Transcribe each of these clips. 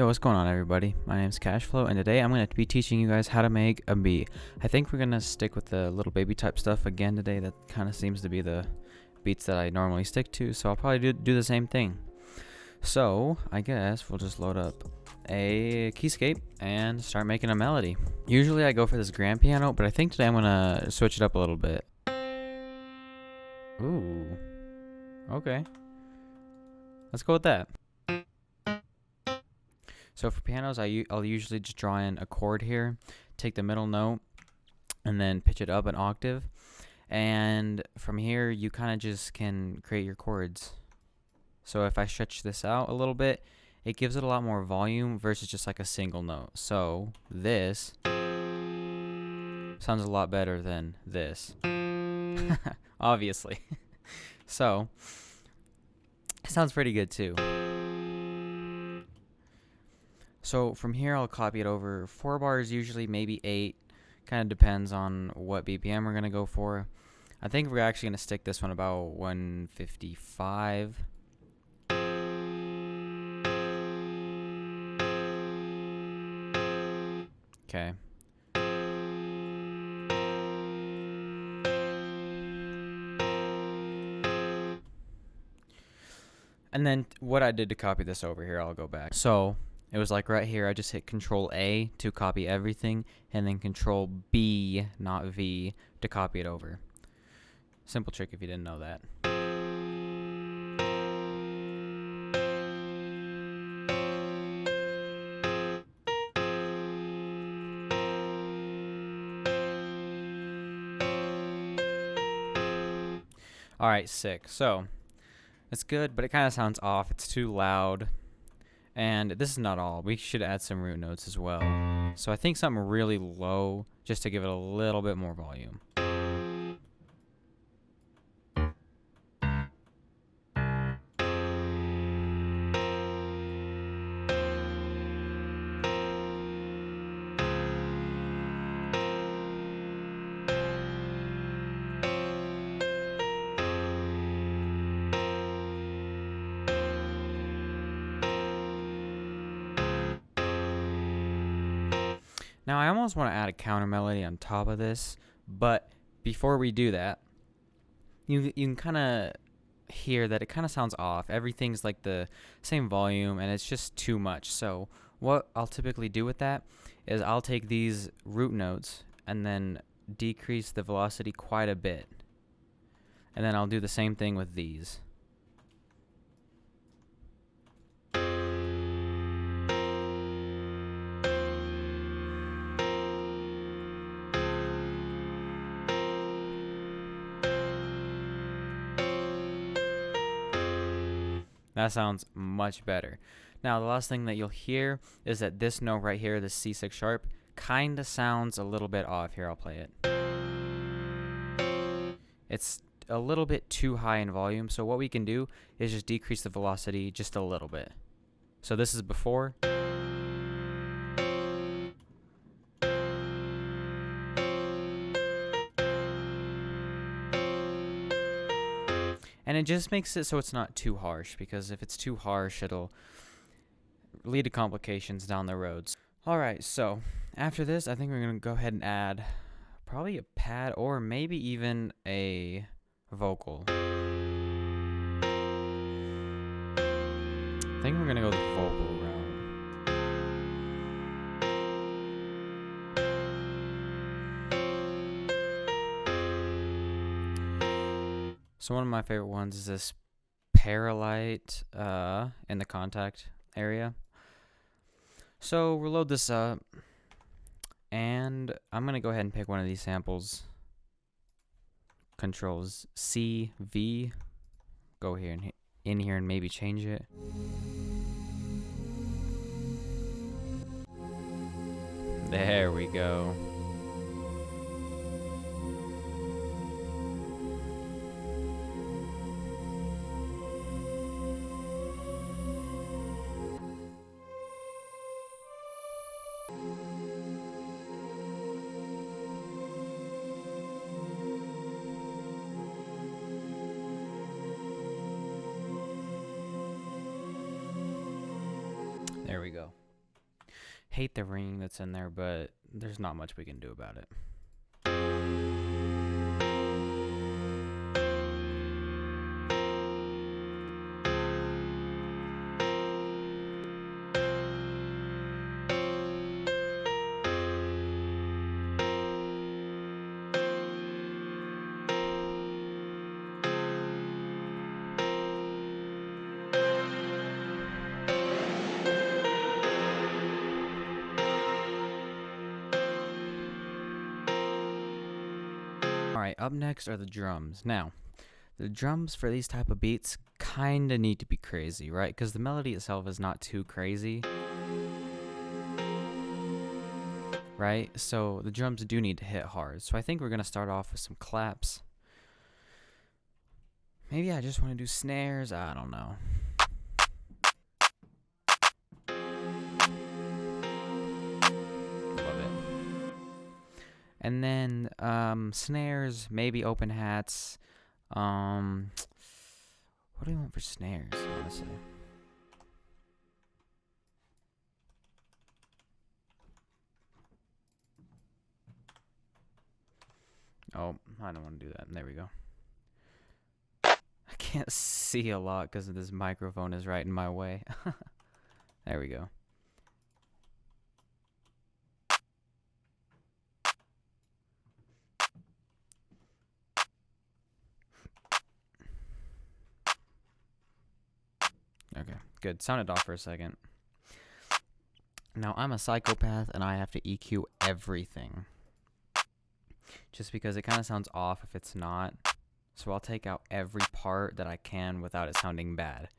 what's going on, everybody? My name is Cashflow, and today I'm going to be teaching you guys how to make a bee. I think we're going to stick with the little baby type stuff again today. That kind of seems to be the beats that I normally stick to, so I'll probably do the same thing. So, I guess we'll just load up a keyscape and start making a melody. Usually I go for this grand piano, but I think today I'm going to switch it up a little bit. Ooh. Okay. Let's go with that. So for pianos, I'll usually just draw in a chord here, take the middle note, and then pitch it up an octave. And from here, you kind of just can create your chords. So if I stretch this out a little bit, it gives it a lot more volume versus just like a single note. So this sounds a lot better than this, obviously. So it sounds pretty good too. So from here, I'll copy it over 4 bars, usually maybe 8. Kind of depends on what BPM we're going to go for. I think we're actually going to stick this one about 155. Okay. And then what I did to copy this over here, I'll go back. So it was like right here, I just hit Control A to copy everything, and then Control B, not V, to copy it over. Simple trick if you didn't know that. Alright, sick. So it's good, but it kind of sounds off. It's too loud. And this is not all. We should add some root notes as well. So I think something really low just to give it a little bit more volume. Now, I almost want to add a counter melody on top of this, but before we do that, you can kind of hear that it kind of sounds off. Everything's like the same volume, and it's just too much. So what I'll typically do with that is I'll take these root notes and then decrease the velocity quite a bit. And then I'll do the same thing with these. That sounds much better. Now, the last thing that you'll hear is that this note right here, this C6 sharp, kind of sounds a little bit off. Here, I'll play it. It's a little bit too high in volume, so what we can do is just decrease the velocity just a little bit. So this is before. And it just makes it so it's not too harsh, because if it's too harsh, it'll lead to complications down the road. Alright, so after this, I think we're going to go ahead and add probably a pad or maybe even a vocal. I think we're going to go the vocal route. So one of my favorite ones is this Paralite in the contact area. So we'll load this up, and I'm going to go ahead and pick one of these samples. Controls C, V, go here and in here and maybe change it. There we go. There we go. hate the ringing that's in there, but there's not much we can do about it. Alright, up next are the drums. Now, the drums for these type of beats kind of need to be crazy, right? Because the melody itself is not too crazy, right? So the drums do need to hit hard. So I think we're going to start off with some claps. Maybe I just want to do snares. I don't know. Love it. And then snares, maybe open hats. What do we want for snares, honestly? Oh, I don't want to do that. There we go. I can't see a lot because this microphone is right in my way. There we go. Okay, good. Sounded off for a second. Now, I'm a psychopath and I have to EQ everything. Just because it kind of sounds off if it's not. So I'll take out every part that I can without it sounding bad.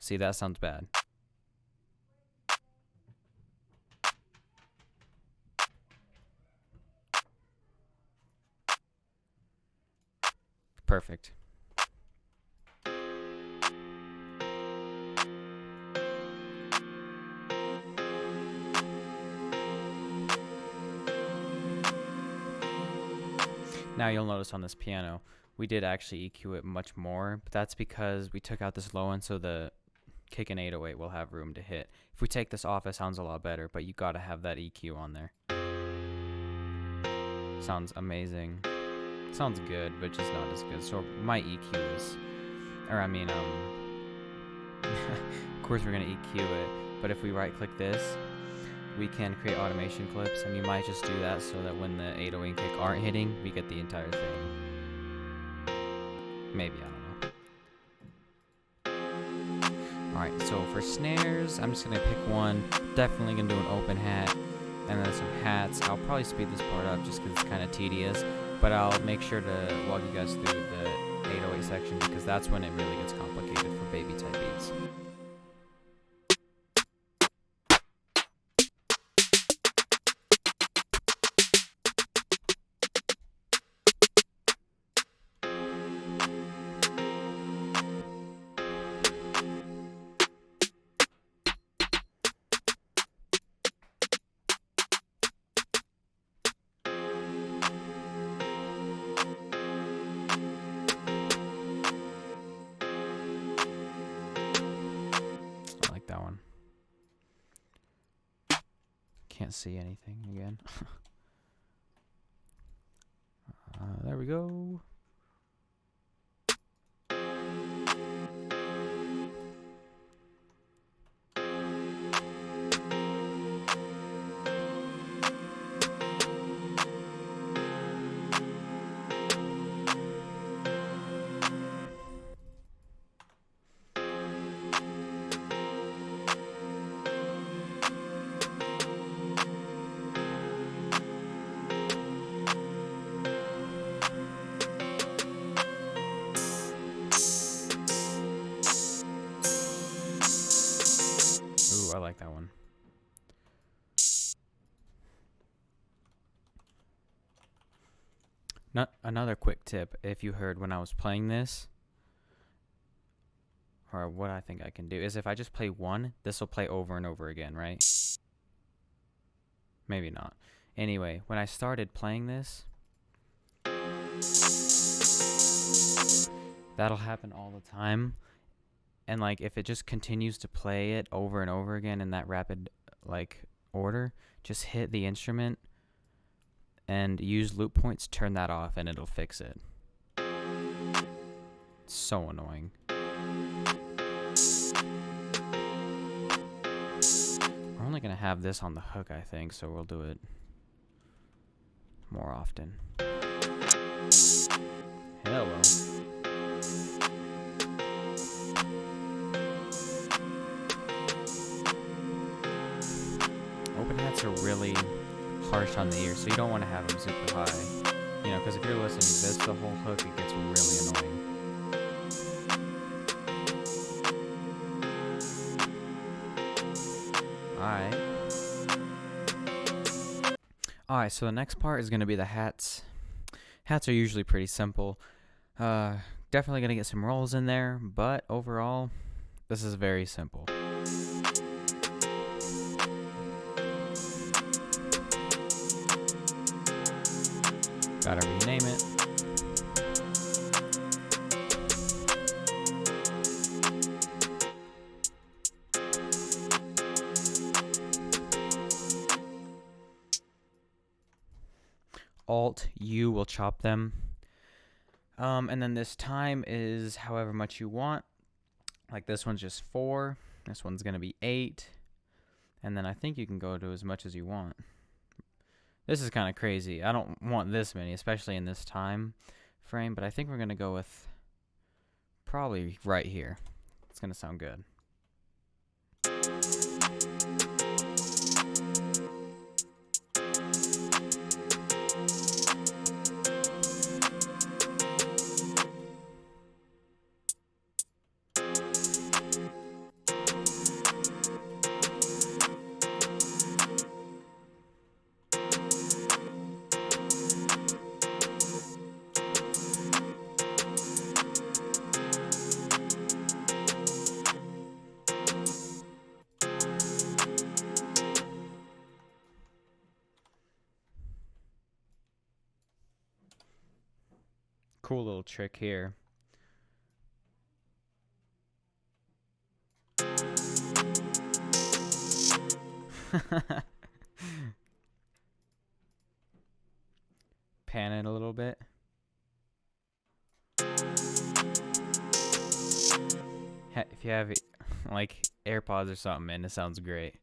See, that sounds bad. Perfect. Now you'll notice on this piano, we did actually EQ it much more, but that's because we took out this low end so the kick and 808 will have room to hit. If we take this off, it sounds a lot better, but you gotta have that EQ on there. Sounds amazing. Sounds good, but just not as good. So my EQ is, or I mean, of course we're gonna EQ it, but if we right click this, we can create automation clips, and you might just do that so that when the 808 kick aren't hitting, we get the entire thing. Maybe, I don't know. Alright, so for snares, I'm just gonna pick one. Definitely gonna do an open hat, and then some hats. I'll probably speed this part up just because it's kind of tedious, but I'll make sure to walk you guys through the 808 section because that's when it really gets complicated for baby type beats. That one. Can't see anything again. There we go. Ooh, I like that one. Another quick tip, if you heard when I was playing this, or what I think I can do, is if I just play one, this will play over and over again, right? Maybe not. Anyway, when I started playing this, that'll happen all the time. and like if it just continues to play it over and over again in that rapid like order, just hit the instrument and use loop points, turn that off, and it'll fix it. It's so annoying. We're only gonna have this on the hook, I think, so we'll do it more often. Hello. Open hats are really harsh on the ear, so you don't want to have them super high. You know, because if you're listening to this the whole hook, it gets really annoying. Alright, so the next part is going to be the hats. Hats are usually pretty simple. Definitely going to get some rolls in there, but overall, this is very simple. Gotta rename it. Alt-U will chop them. And then this time is however much you want. Like this one's just 4. This one's going to be 8. And then I think you can go to as much as you want. This is kind of crazy. I don't want this many, especially in this time frame. But I think we're going to go with probably right here. It's going to sound good. Cool little trick here. Pan it a little bit. If you have like AirPods or something, and it sounds great.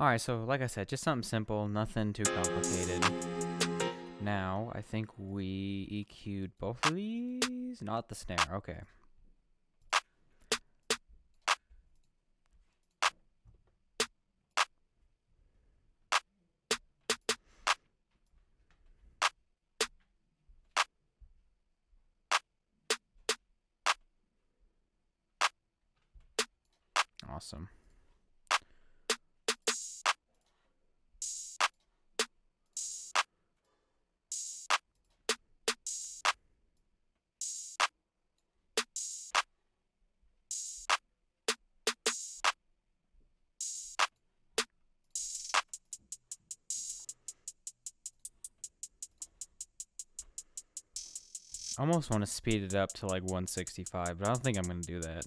Alright, so like I said, just something simple, nothing too complicated. Now, I think we EQ'd both of these? Not the snare, okay. Awesome. I almost want to speed it up to like 165, but I don't think I'm going to do that.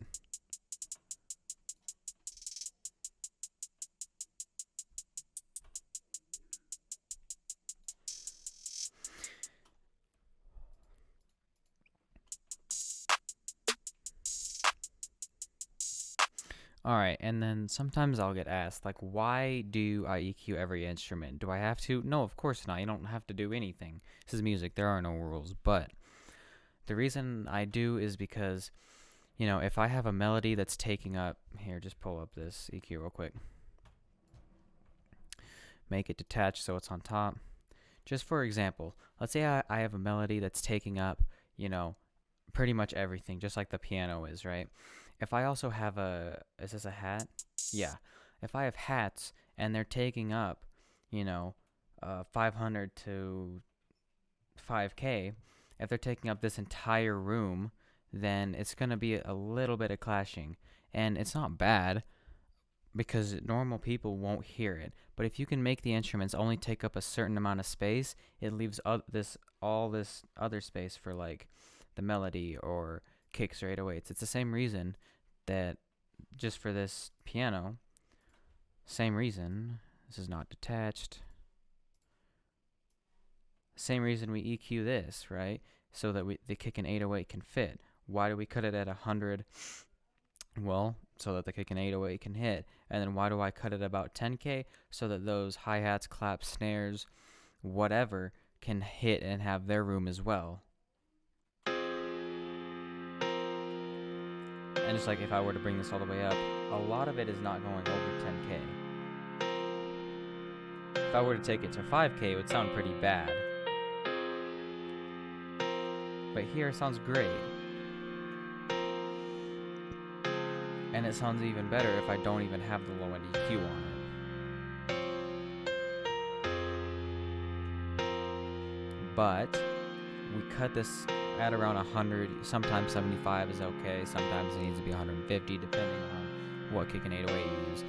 Alright, and then sometimes I'll get asked, like, why do I EQ every instrument? Do I have to? No, of course not. You don't have to do anything. This is music. There are no rules. But the reason I do is because, you know, if I have a melody that's taking up... Here, just pull up this EQ real quick. Make it detached so it's on top. Just for example, let's say I have a melody that's taking up, you know, pretty much everything, just like the piano is, right? If I also have a... Is this a hat? Yeah. If I have hats and they're taking up, you know, 500 to 5K, if they're taking up this entire room, then it's going to be a little bit of clashing. And it's not bad, because normal people won't hear it. But if you can make the instruments only take up a certain amount of space, it leaves all this other space for like the melody or kicks or 808s. It's the same reason that just for this piano, same reason, this is not detached. Same reason we EQ this, right? So that the kick and 808 can fit. Why do we cut it at 100? Well, so that the kick and 808 can hit. And then why do I cut it about 10K? So that those hi-hats, claps, snares, whatever, can hit and have their room as well. And just like if I were to bring this all the way up, a lot of it is not going over 10K. If I were to take it to 5K, it would sound pretty bad. But here it sounds great. And it sounds even better if I don't even have the low end EQ on it. But we cut this at around 100. Sometimes 75 is okay. Sometimes it needs to be 150 depending on what kick and 808 you use.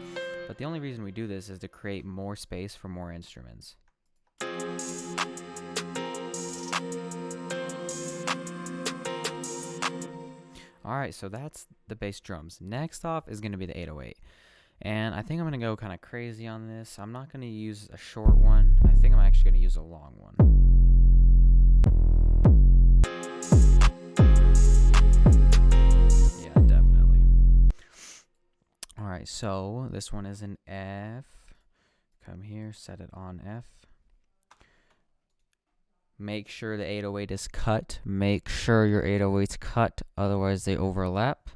But the only reason we do this is to create more space for more instruments. Alright, so that's the bass drums. Next off is going to be the 808. And I think I'm going to go kind of crazy on this. I'm not going to use a short one. I think I'm actually going to use a long one. Yeah, definitely. Alright, so this one is an F. Come here, set it on F. Make sure the 808 is cut. Make sure your 808's cut, otherwise they overlap.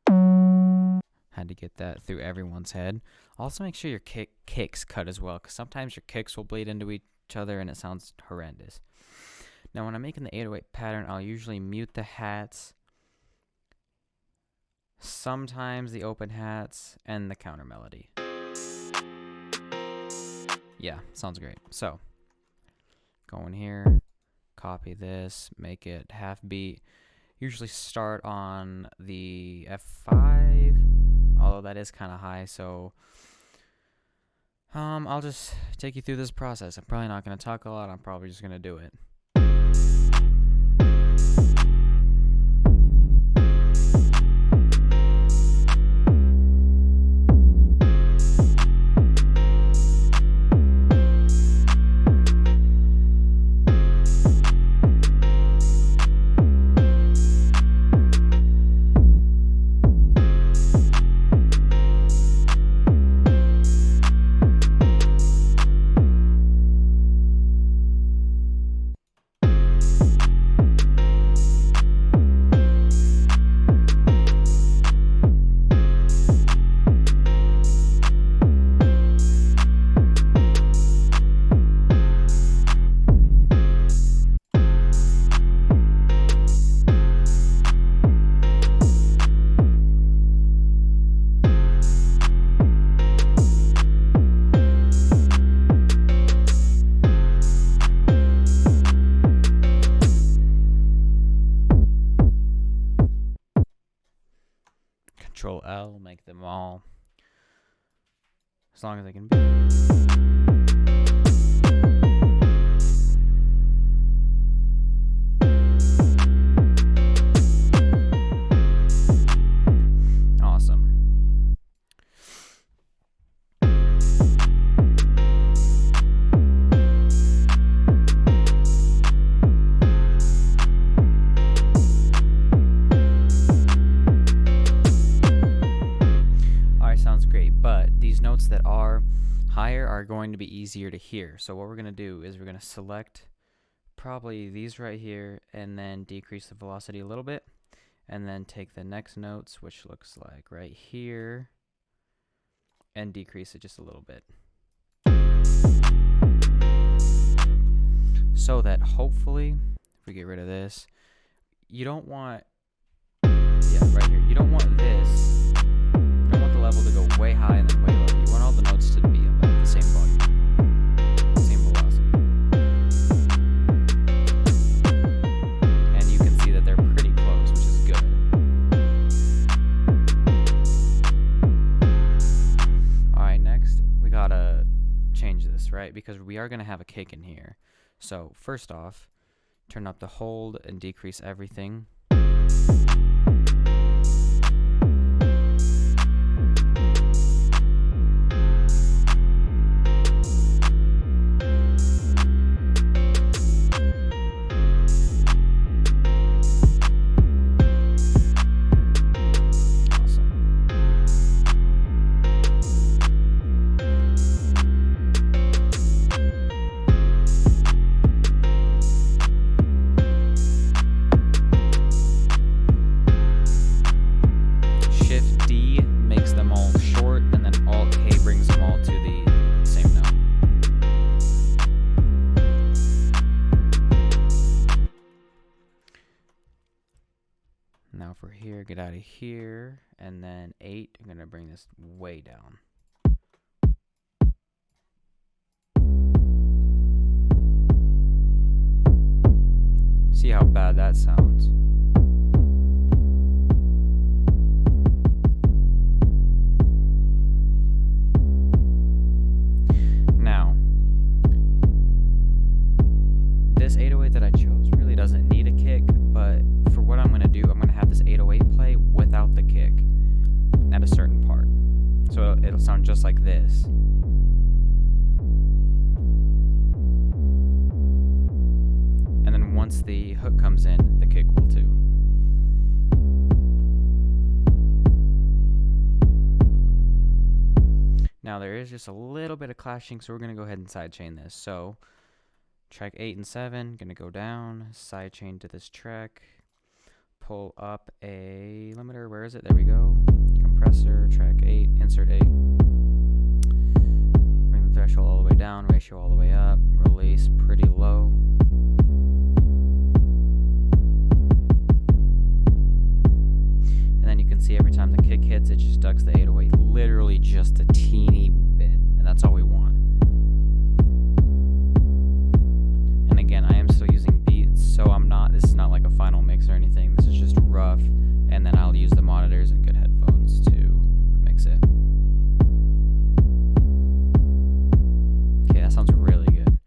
Had to get that through everyone's head. Also make sure your kicks cut as well, because sometimes your kicks will bleed into each other and it sounds horrendous. Now when I'm making the 808 pattern, I'll usually mute the hats, sometimes the open hats, and the counter melody. Yeah, sounds great. So go in here, copy this, make it half beat. Usually start on the F5, although that is kind of high, so I'll just take you through this process. I'm probably not going to talk a lot, I'm probably just going to do it. Control L, make them all as long as they can be. Awesome. Sounds great, but these notes that are higher are going to be easier to hear. So what we're going to do is we're going to select probably these right here and then decrease the velocity a little bit, and then take the next notes, which looks like right here, and decrease it just a little bit, so that hopefully if we get rid of this, you don't want right here, you don't want this, level to go way high and then way low. You want all the notes to be about the same volume, same velocity. And you can see that they're pretty close, which is good. because we are going to have a kick in here. So first off, turn up the hold and decrease everything. Now for here, get out of here, and then 8, I'm going to bring this way down. See how bad that sounds. Now, this 808 that I chose really doesn't need a kick, but for what I'm going to do, I'm going to have this 808 play without the kick at a certain part. So it'll sound just like this. And then once the hook comes in, the kick will too. Now there is just a little bit of clashing, so we're going to go ahead and sidechain this. So track 8 and 7, going to go down, sidechain to this track. Pull up a limiter. Where is it? There we go. Compressor, track 8, insert 8. Bring the threshold all the way down, ratio all the way up, release pretty low. And then you can see every time the kick hits, it just ducks the 808 literally just a teeny bit. And that's all we want. And again, I am still using beats, so this is not like a final mix or anything. This is just rough, and then I'll use the monitors and good headphones to mix it. Okay, that sounds really good.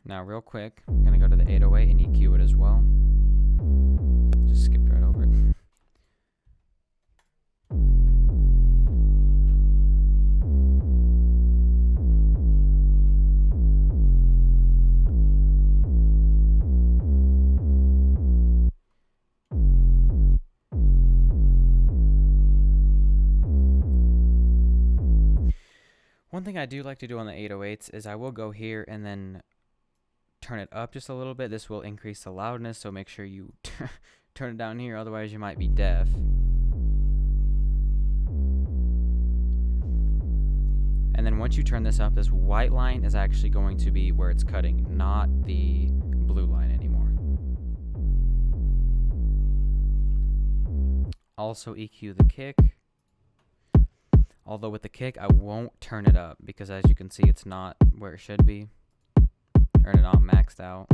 Now real quick, I'm going to go to the 808 and EQ it as well. Just skipped right over it. One thing I do like to do on the 808s is I will go here and then turn it up just a little bit. This will increase the loudness, so make sure you turn it down here, otherwise you might be deaf. And then once you turn this up, this white line is actually going to be where it's cutting, not the blue line anymore. Also EQ the kick. Although with the kick, I won't turn it up because as you can see, it's not where it should be, or not maxed out.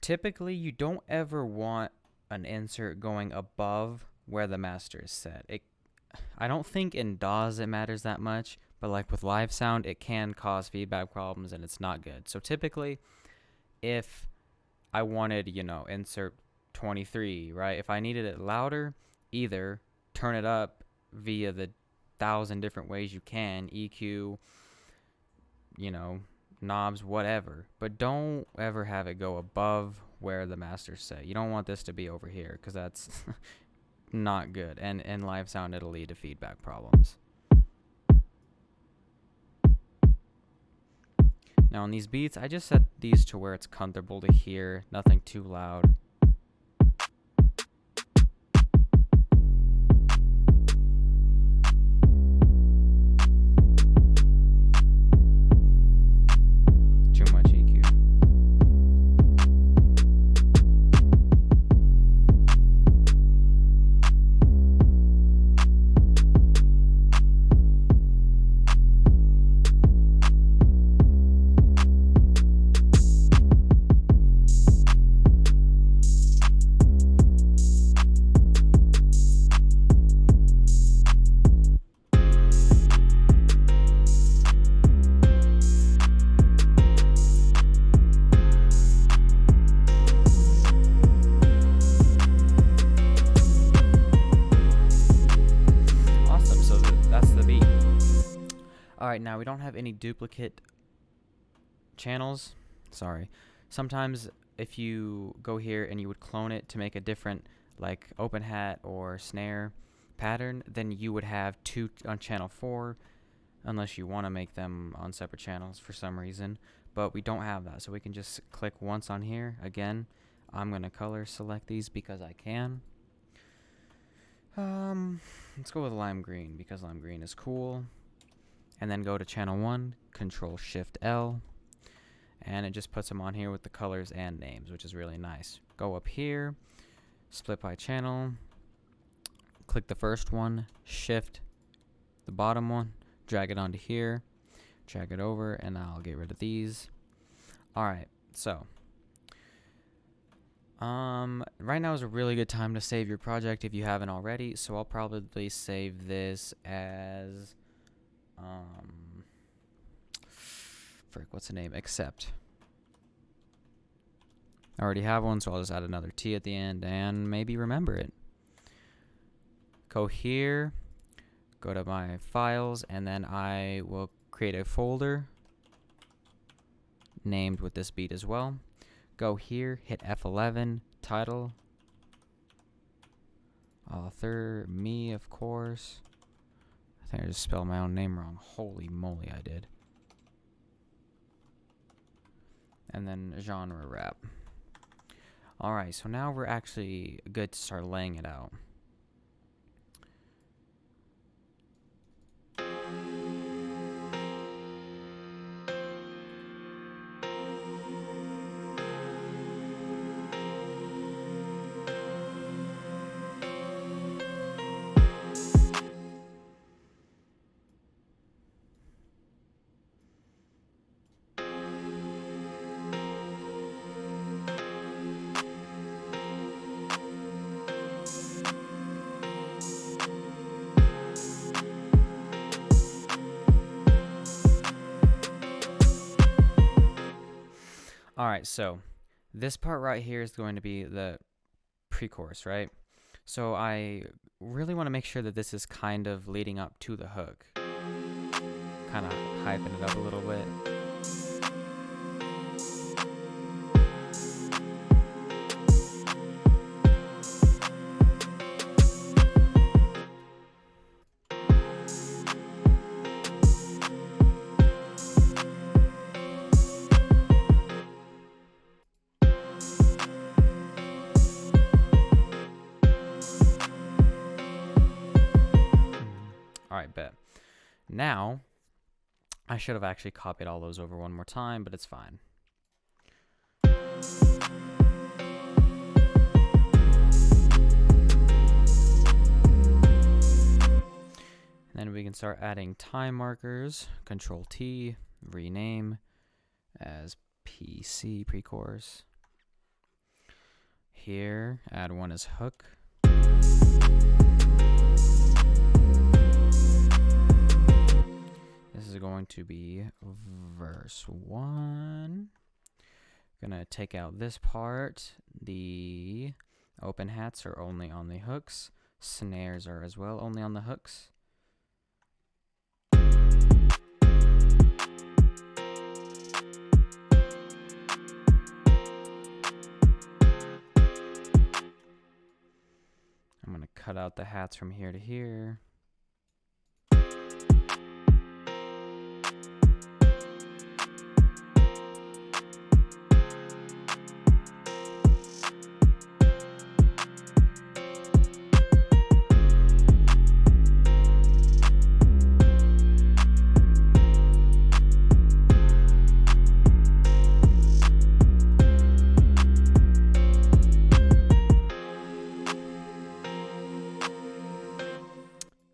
Typically, you don't ever want an insert going above where the master is set. I don't think in DAWs it matters that much, but like with live sound, it can cause feedback problems and it's not good. So typically, if I wanted, insert 23, right? If I needed it louder, either turn it up via the 1,000 different ways you can, EQ, knobs, whatever. But don't ever have it go above where the master's set. You don't want this to be over here because that's not good. And in live sound, it'll lead to feedback problems. Now on these beats, I just set these to where it's comfortable to hear, nothing too loud. Too much EQ. Alright, now we don't have any duplicate channels. Sorry. Sometimes if you go here and you would clone it to make a different like open hat or snare pattern, then you would have two on channel 4 unless you want to make them on separate channels for some reason. But we don't have that, so we can just click once on here. Again, I'm going to color select these because I can. Let's go with lime green because lime green is cool. And then go to channel 1, Control Shift L, and it just puts them on here with the colors and names, which is really nice. Go up here, split by channel, click the first one, shift the bottom one, drag it onto here, drag it over, and I'll get rid of these. Alright, so right now is a really good time to save your project if you haven't already, so I'll probably save this as frick, what's the name? Accept. I already have one, so I'll just add another T at the end and maybe remember it. Go here, go to my files, and then I will create a folder named with this beat as well. Go here, hit F11, title, author, me, of course. I think I just spelled my own name wrong. Holy moly, I did. And then genre rap. Alright, so now we're actually good to start laying it out. Alright, so this part right here is going to be the pre-chorus, right? So I really want to make sure that this is kind of leading up to the hook. Kind of hyping it up a little bit. Alright, bet. Now, I should have actually copied all those over one more time, but it's fine. And then we can start adding time markers. Control T, rename as PC pre-chorus. Here, add one as hook. This is going to be verse 1. Gonna take out this part. The open hats are only on the hooks. Snares are as well only on the hooks. I'm gonna cut out the hats from here to here.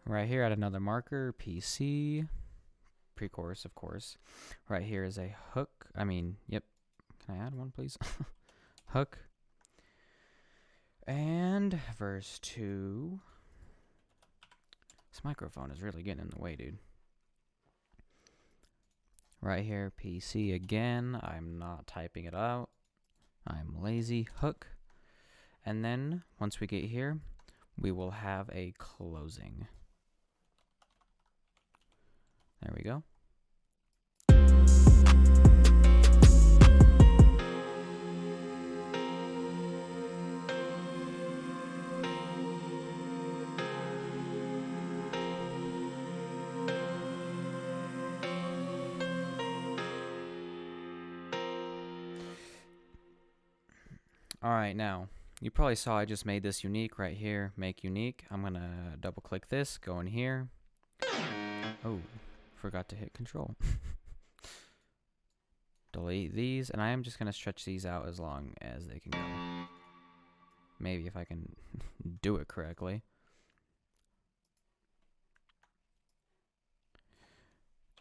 Right here, add another marker, PC, pre-chorus, of course. Right here is a hook. Yep. Can I add one, please? Hook. And verse 2. This microphone is really getting in the way, dude. Right here, PC again. I'm not typing it out. I'm lazy. Hook. And then, once we get here, we will have a closing. There we go. Alright, now, you probably saw I just made this unique right here, make unique. I'm gonna double click this, go in here. Oh, forgot to hit control. Delete these, and I am just gonna stretch these out as long as they can go. Maybe if I can do it correctly.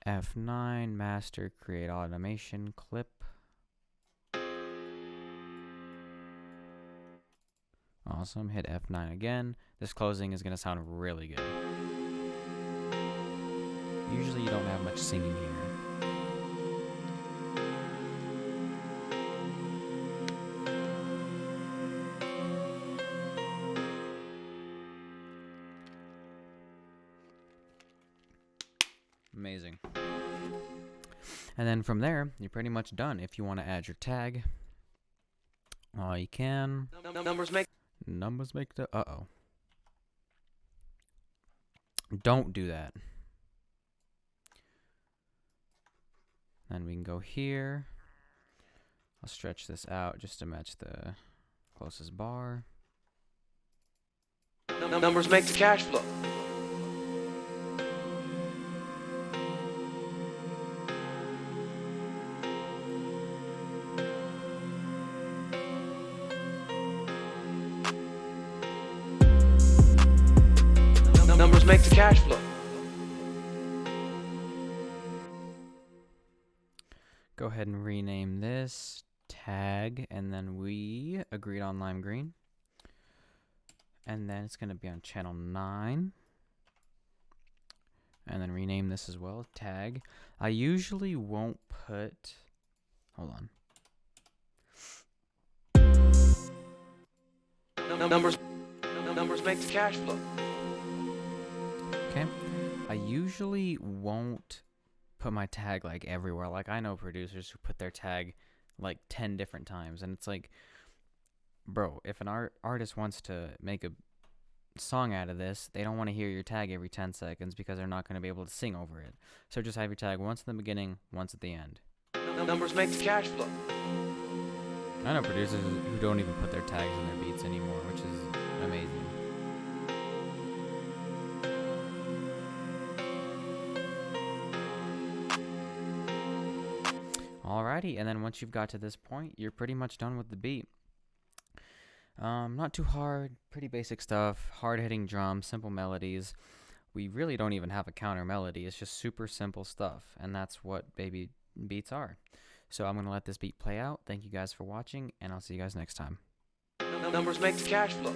F9, master, create automation, clip. Awesome, hit F9 again. This closing is gonna sound really good. Usually you don't have much singing here. Amazing. And then from there, you're pretty much done. If you want to add your tag, you can. Numbers make the. Don't do that. Then we can go here. I'll stretch this out just to match the closest bar. Numbers make the cash flow. Numbers make the cash flow. Go ahead and rename this tag, and then we agreed on lime green. And then it's going to be on channel 9. And then rename this as well, tag. I usually won't put, hold on. Numbers make the cash flow. Okay. I usually won't put my tag like everywhere. Like I know producers who put their tag like 10 different times, and it's like, bro, if an artist wants to make a song out of this, they don't want to hear your tag every 10 seconds because they're not going to be able to sing over it. So just have your tag once in the beginning, once at the end. Numbers make the cash flow. I know producers who don't even put their tags in their beats anymore, which is amazing. Alrighty, and then once you've got to this point, you're pretty much done with the beat. Not too hard, pretty basic stuff, hard-hitting drums, simple melodies. We really don't even have a counter melody. It's just super simple stuff, and that's what baby beats are. So I'm going to let this beat play out. Thank you guys for watching, and I'll see you guys next time. Numbers make the cash flow.